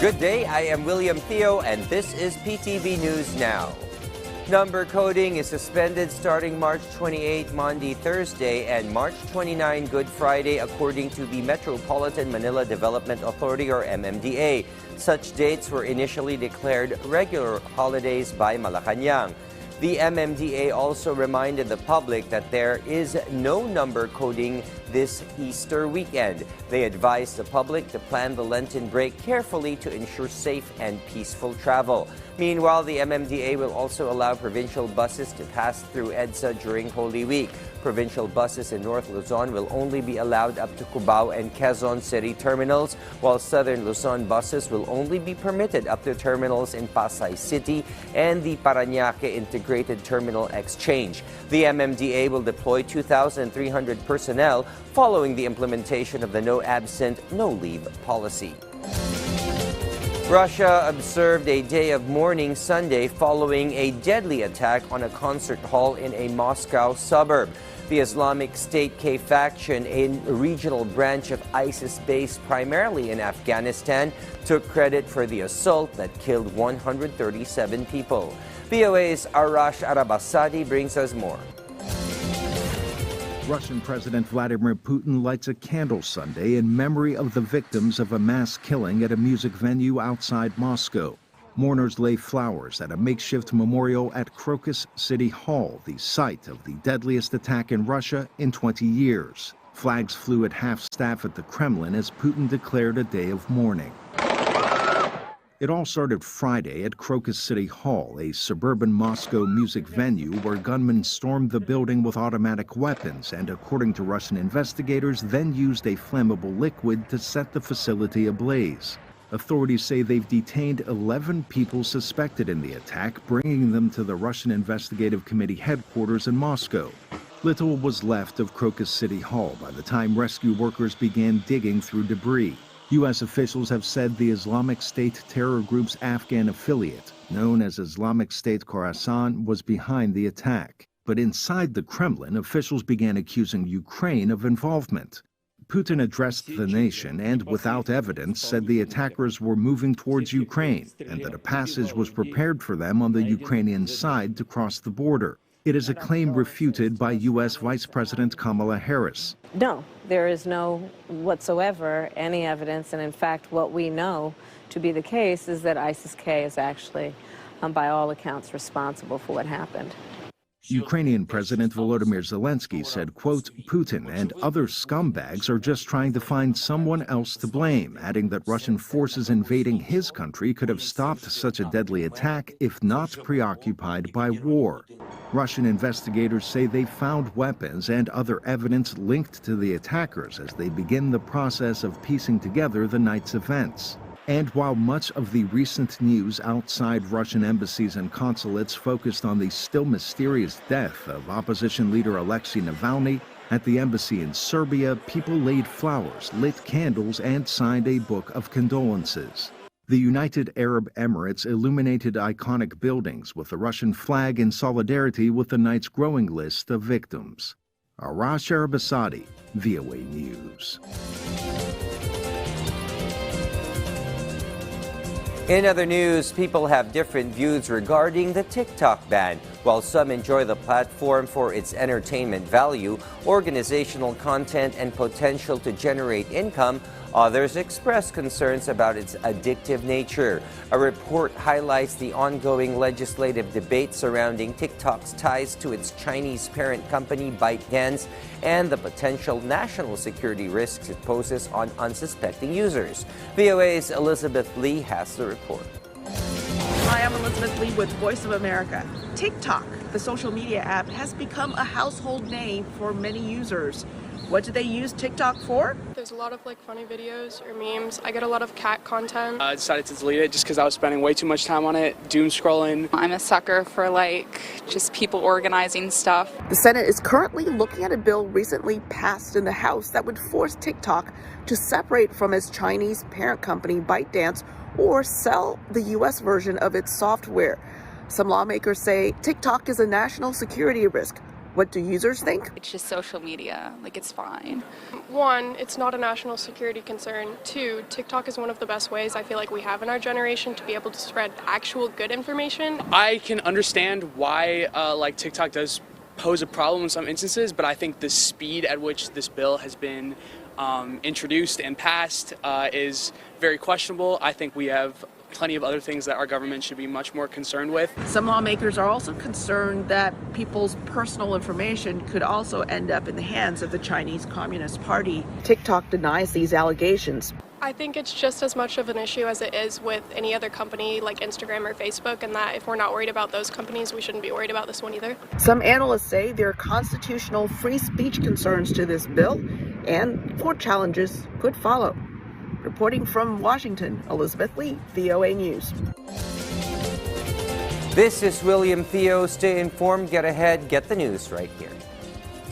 Good day, I am William Theo, and this is PTV News Now. Number coding is suspended starting March 28, Maundy Thursday, and March 29, Good Friday, according to the Metropolitan Manila Development Authority, or MMDA. Such dates were initially declared regular holidays by Malacanang. The MMDA also reminded the public that there is no number coding this Easter weekend. They advised the public to plan the Lenten break carefully to ensure safe and peaceful travel. Meanwhile, the MMDA will also allow provincial buses to pass through EDSA during Holy Week. Provincial buses in North Luzon will only be allowed up to Cubao and Quezon City terminals, while Southern Luzon buses will only be permitted up to terminals in Pasay City and the Parañaque Integrated Terminal Exchange. The MMDA will deploy 2,300 personnel following the implementation of the no absent, no leave policy. Russia observed a day of mourning Sunday following a deadly attack on a concert hall in a Moscow suburb. The Islamic State K faction, a regional branch of ISIS based primarily in Afghanistan, took credit for the assault that killed 137 people. VOA's Arash Arabasadi brings us more. Russian President Vladimir Putin lights a candle Sunday in memory of the victims of a mass killing at a music venue outside Moscow. Mourners lay flowers at a makeshift memorial at Crocus City Hall, the site of the deadliest attack in Russia in 20 years. Flags flew at half-staff at the Kremlin as Putin declared a day of mourning. It all started Friday at Crocus City Hall, a suburban Moscow music venue where gunmen stormed the building with automatic weapons and, according to Russian investigators, then used a flammable liquid to set the facility ablaze. Authorities say they've detained 11 people suspected in the attack, bringing them to the Russian Investigative Committee headquarters in Moscow. Little was left of Crocus City Hall by the time rescue workers began digging through debris. U.S. officials have said the Islamic State terror group's Afghan affiliate, known as Islamic State Khorasan, was behind the attack. But inside the Kremlin, officials began accusing Ukraine of involvement. Putin addressed the nation and, without evidence, said the attackers were moving towards Ukraine and that a passage was prepared for them on the Ukrainian side to cross the border. It is a claim refuted by U.S. Vice President Kamala Harris. No, there is no whatsoever any evidence, and in fact what we know to be the case is that ISIS-K is actually, by all accounts, responsible for what happened. Ukrainian President Volodymyr Zelensky said, quote, Putin and other scumbags are just trying to find someone else to blame, adding that Russian forces invading his country could have stopped such a deadly attack if not preoccupied by war. Russian investigators say they found weapons and other evidence linked to the attackers as they begin the process of piecing together the night's events. And while much of the recent news outside Russian embassies and consulates focused on the still mysterious death of opposition leader Alexei Navalny, at the embassy in Serbia, people laid flowers, lit candles, and signed a book of condolences. The United Arab Emirates illuminated iconic buildings with the Russian flag in solidarity with the night's growing list of victims. Arash Arabasadi, VOA News. In other news, people have different views regarding the TikTok ban. While some enjoy the platform for its entertainment value, organizational content, and potential to generate income, others express concerns about its addictive nature. A report highlights the ongoing legislative debate surrounding TikTok's ties to its Chinese parent company ByteDance and the potential national security risks it poses on unsuspecting users. VOA's Elizabeth Lee has the report. Hi, I'm Elizabeth Lee with Voice of America. TikTok, the social media app, has become a household name for many users. What do they use TikTok for? There's a lot of funny videos or memes. I get a lot of cat content. I decided to delete it just because I was spending way too much time on it, doom scrolling. I'm a sucker for just people organizing stuff. The Senate is currently looking at a bill recently passed in the House that would force TikTok to separate from its Chinese parent company ByteDance or sell the U.S. version of its software. Some lawmakers say TikTok is a national security risk, What do users think? It's just social media, like it's fine. One, it's not a national security concern. Two, TikTok is one of the best ways I feel like we have in our generation to be able to spread actual good information. I can understand why like TikTok does pose a problem in some instances, but I think the speed at which this bill has been introduced and passed is very questionable. I think we have plenty of other things that our government should be much more concerned with. Some lawmakers are also concerned that people's personal information could also end up in the hands of the Chinese Communist Party. TikTok denies these allegations. I think it's just as much of an issue as it is with any other company like Instagram or Facebook, and that if we're not worried about those companies, we shouldn't be worried about this one either. Some analysts say there are constitutional free speech concerns to this bill, and court challenges could follow. Reporting from Washington, Elizabeth Lee, VOA News. This is William Theo. Stay informed, get ahead, get the news right here.